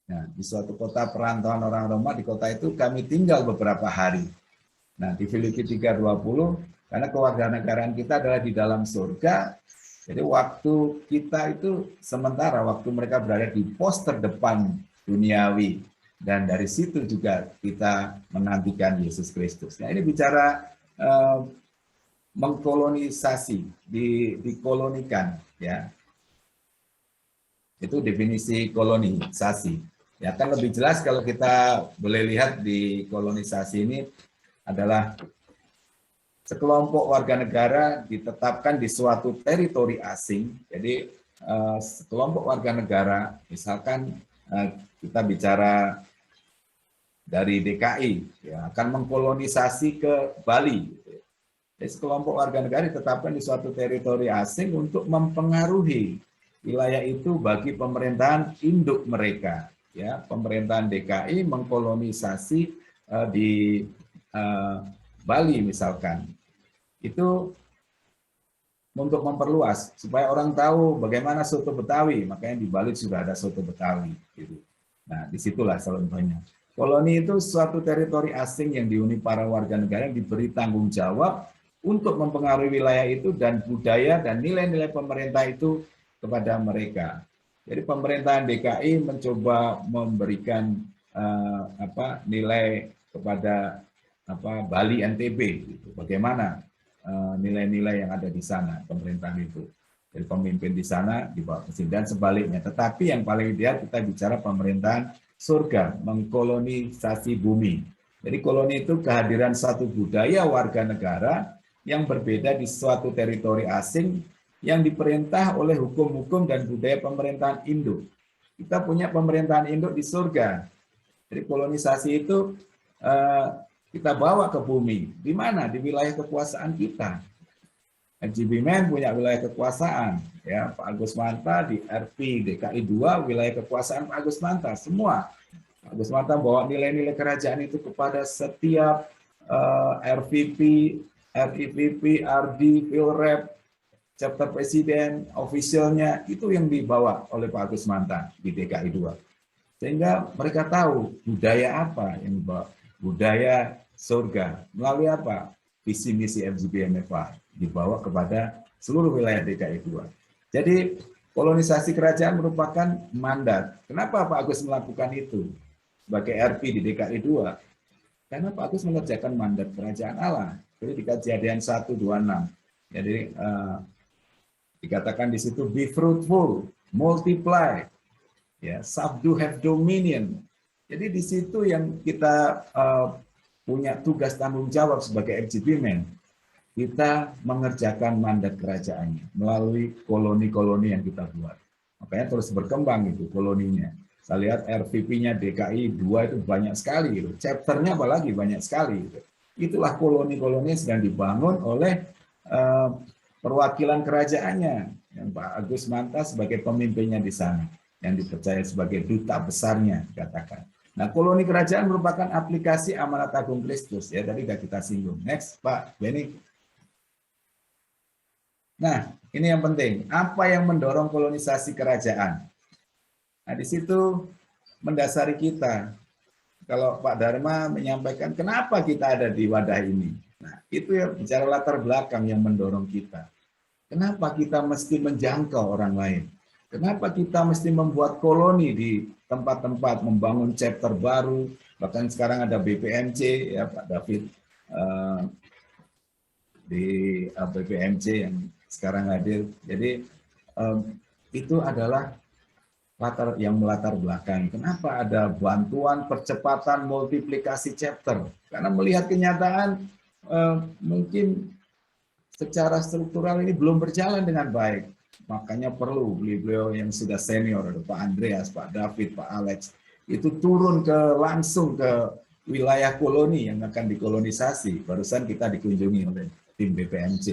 Nah, di suatu kota perantauan orang Roma, di kota itu kami tinggal beberapa hari. Nah, di Filipi 3:20, karena kewarganegaraan kita adalah di dalam surga, jadi waktu kita itu sementara, waktu mereka berada di pos terdepan duniawi. Dan dari situ juga kita menantikan Yesus Kristus. Nah, ini bicara mengkolonisasi, dikolonikan, ya. Itu definisi kolonisasi. Ya, kan lebih jelas kalau kita boleh lihat di kolonisasi ini adalah sekelompok warga negara ditetapkan di suatu teritori asing. Jadi sekelompok warga negara, misalkan kita bicara dari DKI, ya, akan mengkolonisasi ke Bali. Jadi sekelompok warga negara ditetapkan di suatu teritori asing untuk mempengaruhi wilayah itu bagi pemerintahan induk mereka. Ya, pemerintahan DKI mengkolonisasi di Bali misalkan. Itu untuk memperluas supaya orang tahu bagaimana soto Betawi, makanya di Bali sudah ada soto Betawi. Gitu. Nah, disitulah contohnya. Koloni itu suatu teritori asing yang dihuni para warga negara yang diberi tanggung jawab untuk mempengaruhi wilayah itu dan budaya dan nilai-nilai pemerintah itu kepada mereka. Jadi pemerintahan DKI mencoba memberikan nilai kepada Bali NTB. Gitu. Bagaimana nilai-nilai yang ada di sana pemerintahan itu. Jadi pemimpin di sana dibawa ke sini dan sebaliknya. Tetapi yang paling ideal kita bicara pemerintahan surga, mengkolonisasi bumi. Jadi koloni itu kehadiran satu budaya warga negara yang berbeda di suatu teritori asing yang diperintah oleh hukum-hukum dan budaya pemerintahan induk. Kita punya pemerintahan induk di surga. Jadi kolonisasi itu kita bawa ke bumi. Di mana? Di wilayah kekuasaan kita. FGP-Men punya wilayah kekuasaan. Ya, Pak Agus Manta di RP DKI 2 wilayah kekuasaan Pak Agus Manta semua. Pak Agus Manta bawa nilai-nilai kerajaan itu kepada setiap RVP, RIVP, RD, Pilrep, chapter presiden, ofisialnya itu yang dibawa oleh Pak Agus Manta di DKI 2. Sehingga mereka tahu budaya apa yang dibawa. Budaya surga. Melalui apa? Visi misi FGBMFA dibawa kepada seluruh wilayah DKI 2. Jadi kolonisasi kerajaan merupakan mandat. Kenapa Pak Agus melakukan itu sebagai RP di DKI 2? Karena Pak Agus mengerjakan mandat kerajaan Allah. Jadi di Kejadian 1:26. Jadi dikatakan di situ be fruitful, multiply, ya, subdue, have dominion. Jadi di situ yang kita punya tugas tanggung jawab sebagai FGBMen, kita mengerjakan mandat kerajaannya melalui koloni-koloni yang kita buat. Makanya terus berkembang itu koloninya. Saya lihat RVP-nya DKI 2 itu banyak sekali, gitu. Chapternya apalagi banyak sekali. Gitu. Itulah koloni-koloni yang sedang dibangun oleh perwakilan kerajaannya, yang Pak Agus Manta sebagai pemimpinnya di sana, yang dipercaya sebagai duta besarnya, dikatakan. Nah, koloni kerajaan merupakan aplikasi amanat agung Kristus, ya tadi sudah kita singgung. Next, Pak Benny. Nah, ini yang penting. Apa yang mendorong kolonisasi kerajaan? Nah, di situ mendasari kita. Kalau Pak Dharma menyampaikan kenapa kita ada di wadah ini. Nah, itu ya bicara latar belakang yang mendorong kita. Kenapa kita mesti menjangkau orang lain? Kenapa kita mesti membuat koloni di tempat-tempat, membangun chapter baru, bahkan sekarang ada BPMC, ya Pak David, di BPMC yang sekarang hadir. Jadi itu adalah yang melatar belakang. Kenapa ada bantuan percepatan multiplikasi chapter? Karena melihat kenyataan mungkin secara struktural ini belum berjalan dengan baik. Makanya perlu beliau yang sudah senior, ada Pak Andreas, Pak David, Pak Alex, itu turun langsung ke wilayah koloni yang akan dikolonisasi. Barusan kita dikunjungi oleh tim BPMC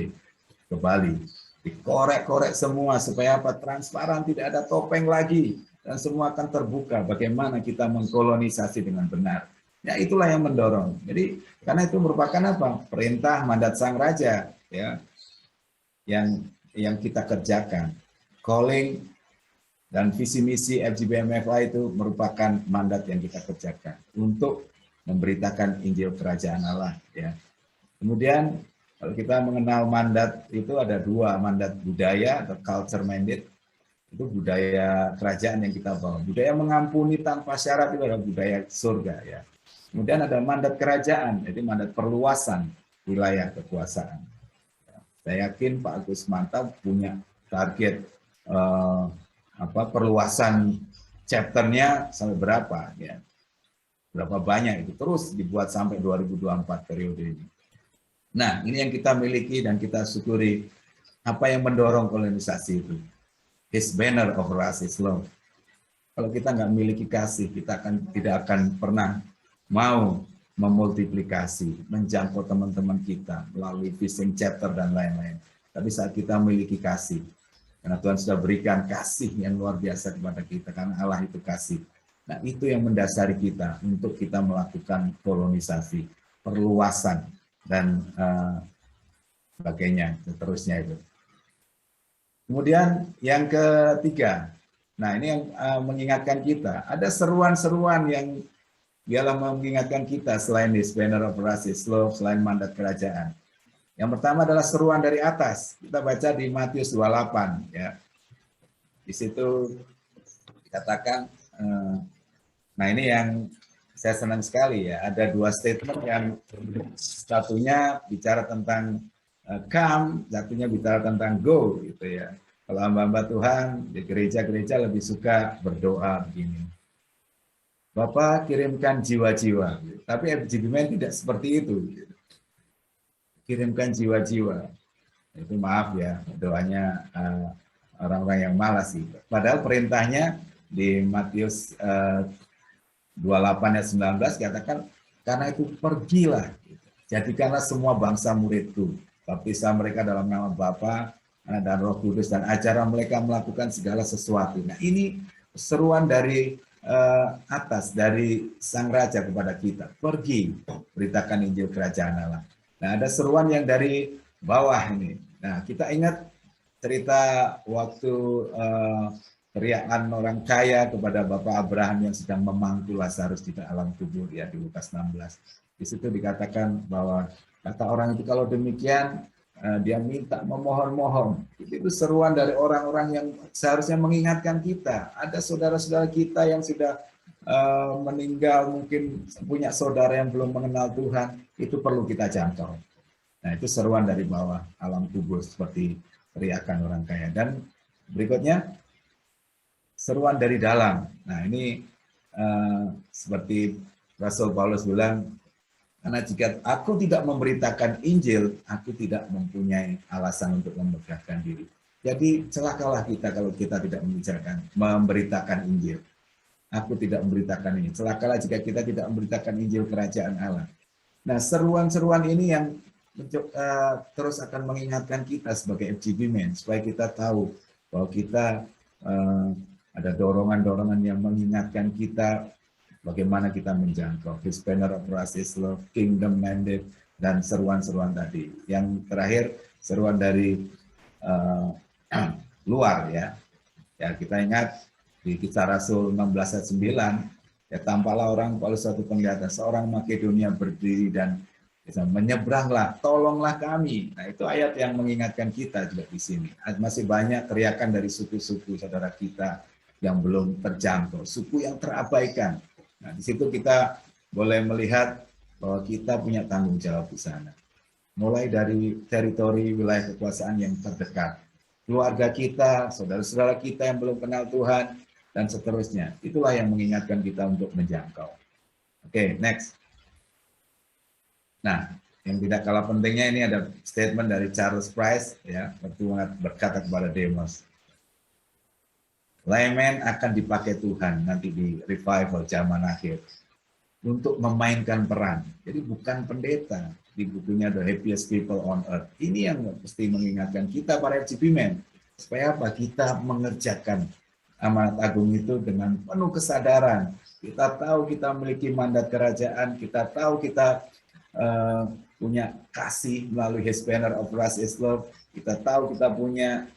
ke Bali. Dikorek-korek semua supaya apa? Transparan, tidak ada topeng lagi. Dan semua akan terbuka bagaimana kita mengkolonisasi dengan benar. Ya itulah yang mendorong. Jadi karena itu merupakan apa? Perintah mandat sang raja, ya, yang kita kerjakan. Calling dan visi misi FGBMFA itu merupakan mandat yang kita kerjakan untuk memberitakan Injil Kerajaan Allah. Ya. Kemudian kalau kita mengenal mandat itu ada dua, mandat budaya atau culture mandate, itu budaya kerajaan yang kita bawa. Budaya mengampuni tanpa syarat itu adalah budaya surga. Ya. Kemudian ada mandat kerajaan, jadi mandat perluasan wilayah kekuasaan. Saya yakin Pak Agus Manta punya target perluasan chapternya sampai berapa, ya, berapa banyak itu terus dibuat sampai 2024 periode ini. Nah, ini yang kita miliki dan kita syukuri. Apa yang mendorong kolonisasi itu? His banner of us is love. Kalau kita nggak memiliki kasih, kita tidak akan pernah mau memultiplikasi, menjangkau teman-teman kita melalui fishing chapter dan lain-lain. Tapi saat kita memiliki kasih, karena Tuhan sudah berikan kasih yang luar biasa kepada kita, karena Allah itu kasih. Nah, itu yang mendasari kita untuk kita melakukan kolonisasi, perluasan, dan sebagainya, seterusnya itu. Kemudian yang ketiga, nah ini yang mengingatkan kita, ada seruan-seruan yang dialah mengingatkan kita selain di banner of love, selain mandat kerajaan. Yang pertama adalah seruan dari atas. Kita baca di Matius 28. Ya. Di situ dikatakan, nah ini yang saya senang sekali ya. Ada dua statement yang satunya bicara tentang come, satunya bicara tentang go. Gitu ya. Kalau hamba-hamba Tuhan di gereja-gereja lebih suka berdoa begini. Bapak kirimkan jiwa-jiwa, tapi FGBMen tidak seperti itu. Kirimkan jiwa-jiwa. Itu maaf ya, doanya orang-orang yang malas sih. Padahal perintahnya di Matius 28 ayat 19 katakan, karena itu pergilah, jadikanlah semua bangsa muridku, baptislah mereka dalam nama Bapa, Anak dan Roh Kudus, dan acara mereka melakukan segala sesuatu. Nah ini seruan dari atas, dari Sang Raja kepada kita. Pergi, beritakan Injil Kerajaan Allah. Nah, ada seruan yang dari bawah ini. Nah, kita ingat cerita waktu teriakan orang kaya kepada Bapak Abraham yang sedang memangku Lazarus di alam kubur ya di Lukas 16. Di situ dikatakan bahwa kata orang itu kalau demikian dia minta memohon-mohon. Itu seruan dari orang-orang yang seharusnya mengingatkan kita. Ada saudara-saudara kita yang sudah meninggal, mungkin punya saudara yang belum mengenal Tuhan, itu perlu kita jangkau. Nah, itu seruan dari bawah alam kubur seperti teriakan orang kaya. Dan berikutnya seruan dari dalam. Nah, ini seperti Rasul Paulus bilang, karena jika aku tidak memberitakan Injil, aku tidak mempunyai alasan untuk memegahkan diri. Jadi celakalah kita kalau kita tidak memberitakan Injil. Aku tidak memberitakan ini. Celakalah jika kita tidak memberitakan Injil kerajaan Allah. Nah, seruan-seruan ini yang terus akan mengingatkan kita sebagai FGB Men, supaya kita tahu bahwa kita ada dorongan-dorongan yang mengingatkan kita bagaimana kita menjangkau His banner of Christ is love, Kingdom mandate, dan seruan-seruan tadi. Yang terakhir, seruan dari luar ya. Ya, kita ingat di Kisah Rasul 16 ayat 9, ya tampaklah orang Paulus suatu penglihatan, seorang Makedonia berdiri dan menyeberanglah, tolonglah kami. Nah, itu ayat yang mengingatkan kita juga di sini. Masih banyak teriakan dari suku-suku saudara kita yang belum terjangkau, suku yang terabaikan. Nah, di situ kita boleh melihat bahwa kita punya tanggung jawab di sana. Mulai dari teritori wilayah kekuasaan yang terdekat, keluarga kita, saudara-saudara kita yang belum kenal Tuhan, dan seterusnya. Itulah yang mengingatkan kita untuk menjangkau. Oke, next. Nah, yang tidak kalah pentingnya ini ada statement dari Charles Price, ya, berkata kepada Demos, layman akan dipakai Tuhan nanti di revival zaman akhir untuk memainkan peran. Jadi bukan pendeta. Di bukunya The Happiest People on Earth. Ini yang mesti mengingatkan kita para FGB Men, supaya apa? Kita mengerjakan amanat agung itu dengan penuh kesadaran. Kita tahu kita memiliki mandat kerajaan, kita tahu kita punya kasih melalui His banner of Christ is love, kita tahu kita punya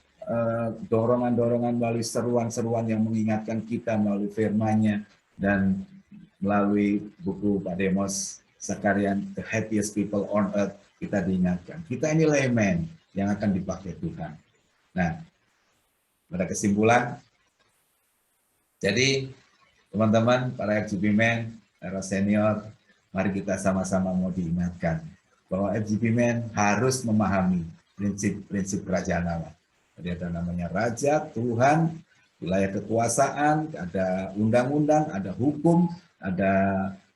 dorongan-dorongan melalui seruan-seruan yang mengingatkan kita melalui firman-Nya, dan melalui buku Pak Demos Zakarian The Happiest People on Earth kita diingatkan. Kita ini layman yang akan dipakai Tuhan. Nah, pada kesimpulan, jadi teman-teman para FGB Men, para senior, mari kita sama-sama mau diingatkan bahwa FGB Men harus memahami prinsip-prinsip kerajaan Allah. Jadi ada namanya raja, Tuhan, wilayah kekuasaan, ada undang-undang, ada hukum, ada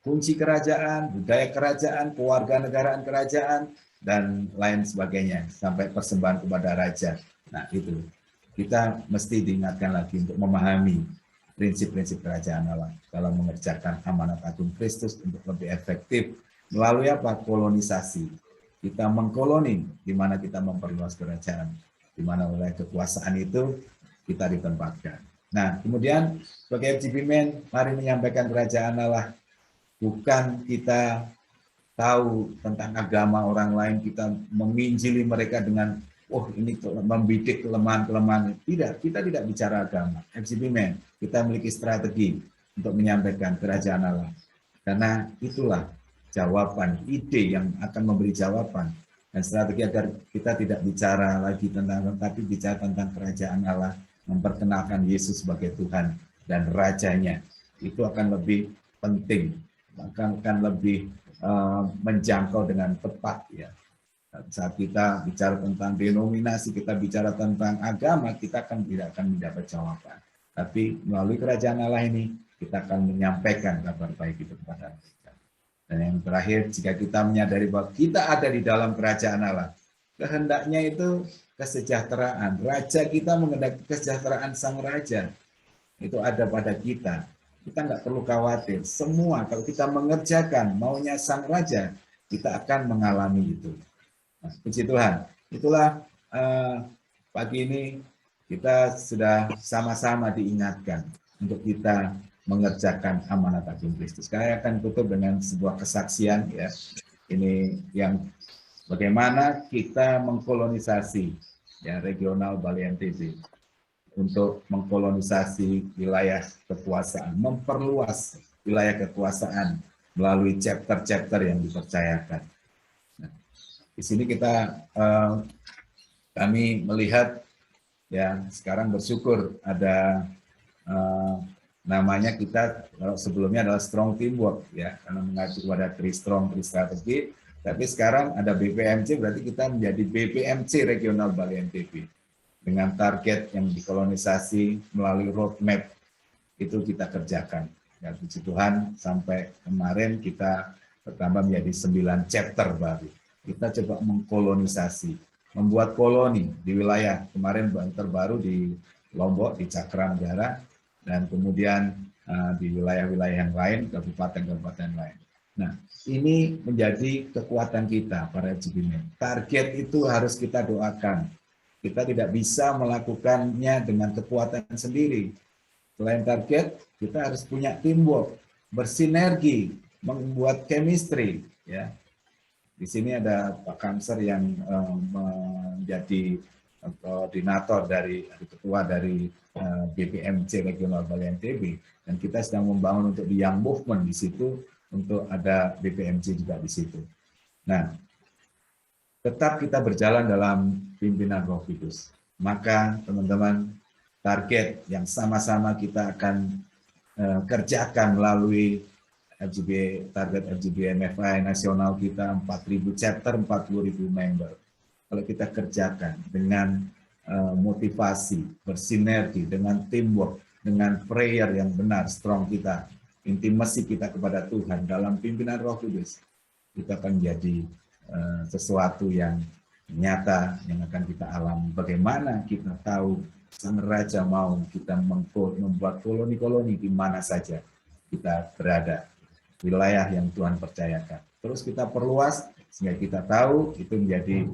kunci kerajaan, budaya kerajaan, kewarganegaraan kerajaan, dan lain sebagainya, sampai persembahan kepada raja. Nah, itu kita mesti diingatkan lagi untuk memahami prinsip-prinsip kerajaan Allah dalam mengerjakan amanat agung Kristus untuk lebih efektif melalui apa? Kolonisasi. Kita mengkoloni, di mana kita memperluas kerajaan, di mana wilayah kekuasaan itu kita ditempatkan. Nah, kemudian sebagai FGB Men, mari menyampaikan kerajaan Allah. Bukan kita tahu tentang agama orang lain, kita menginjili mereka dengan ini membidik kelemahan-kelemahan. Tidak, kita tidak bicara agama. FGB Men, kita memiliki strategi untuk menyampaikan kerajaan Allah. Karena itulah jawaban, ide yang akan memberi jawaban. Dan strategi agar kita tidak bicara lagi tentang, tapi bicara tentang kerajaan Allah, memperkenalkan Yesus sebagai Tuhan dan Rajanya. Itu akan lebih penting, akan lebih menjangkau dengan tepat, ya. Saat kita bicara tentang denominasi, kita bicara tentang agama, kita tidak akan mendapat jawaban. Tapi melalui kerajaan Allah ini, kita akan menyampaikan kabar baik itu kepada mereka. Dan yang terakhir, jika kita menyadari bahwa kita ada di dalam kerajaan Allah, kehendaknya itu kesejahteraan. Raja kita menghendaki kesejahteraan sang raja. Itu ada pada kita. Kita nggak perlu khawatir. Semua, kalau kita mengerjakan maunya sang raja, kita akan mengalami itu. Nah, puji Tuhan. Itulah pagi ini kita sudah sama-sama diingatkan untuk kita mengerjakan amanat agung Kristus. Saya akan tutup dengan sebuah kesaksian, ya. Ini yang bagaimana kita mengkolonisasi, ya, regional Bali NTB. untuk mengkolonisasi wilayah kekuasaan, memperluas wilayah kekuasaan melalui chapter-chapter yang dipercayakan. Nah, di sini kami melihat ya sekarang bersyukur ada namanya kita sebelumnya adalah strong teamwork ya, karena mengacu pada 3 strong 3 strategi, tapi sekarang ada BPMC, berarti kita menjadi BPMC Regional Bali NTB dengan target yang dikolonisasi melalui roadmap itu kita kerjakan. Ya, puji Tuhan sampai kemarin kita bertambah menjadi 9 chapter baru. Kita coba mengkolonisasi, membuat koloni di wilayah kemarin terbaru di Lombok, di Cakranegara, dan kemudian di wilayah-wilayah yang lain, kabupaten-kabupaten lain. Nah, ini menjadi kekuatan kita, para FGB-Men. Target itu harus kita doakan. Kita tidak bisa melakukannya dengan kekuatan sendiri. Selain target, kita harus punya teamwork, bersinergi, membuat chemistry. Ya, di sini ada Pak Kamser yang menjadi koordinator ketua dari BPMC Regional Bali NTB, dan kita sedang membangun untuk di Young Movement di situ, untuk ada BPMC juga di situ. Nah, tetap kita berjalan dalam pimpinan Roh Kudus. Maka teman-teman, target yang sama-sama kita akan kerjakan melalui target FGB MFI nasional kita 4.000 chapter, 40.000 member. Kalau kita kerjakan dengan motivasi, bersinergi, dengan teamwork, dengan prayer yang benar, strong kita, intimasi kita kepada Tuhan dalam pimpinan Roh Kudus, kita akan menjadi sesuatu yang nyata yang akan kita alami. Bagaimana kita tahu Sang Raja mau kita membuat koloni-koloni di mana saja kita berada, wilayah yang Tuhan percayakan. Terus kita perluas sehingga kita tahu itu menjadi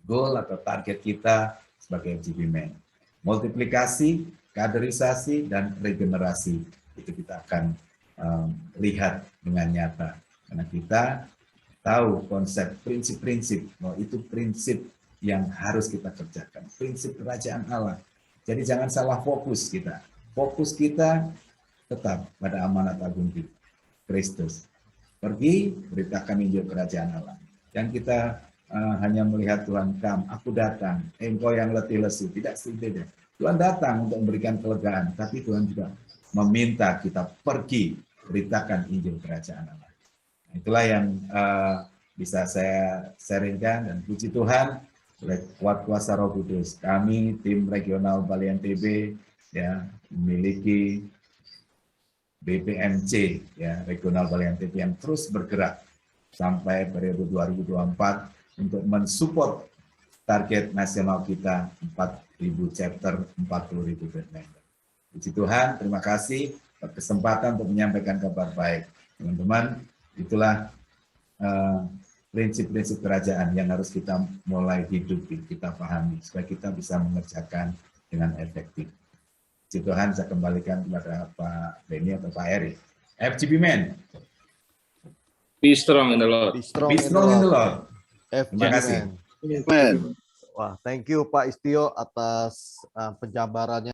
goal atau target kita sebagai FGB-Men. Multiplikasi, kaderisasi, dan regenerasi itu kita akan lihat dengan nyata. Karena kita tahu konsep prinsip-prinsip, bahwa itu prinsip yang harus kita kerjakan. Prinsip kerajaan Allah. Jadi jangan salah fokus kita. Fokus kita tetap pada amanat agung Kristus. Pergi, beritakan Injil kerajaan Allah. Dan kita hanya melihat Tuhan, aku datang, engkau yang letih lesu. Tidak. Tuhan datang untuk memberikan kelegaan, tapi Tuhan juga meminta kita pergi, beritakan Injil kerajaan Allah. Itulah yang bisa saya sharingkan, dan puji Tuhan, oleh kuat kuasa Roh Kudus, kami tim regional Bali NTB ya memiliki BPMC ya regional Bali NTB yang terus bergerak sampai periode 2024 untuk mensupport target nasional kita 4.000 chapter, 40.000 member. Puji Tuhan, terima kasih kesempatan untuk menyampaikan kabar baik. Teman-teman, itulah prinsip-prinsip kerajaan yang harus kita mulai hidupi, kita pahami, supaya kita bisa mengerjakan dengan efektif. Puji Tuhan, saya kembalikan kepada Pak Benny atau Pak Eri. FGB-Men. Be strong in the Lord. Be strong, Be strong in the Lord. Terima kasih. Wah, thank you Pak Istio atas penjabarannya.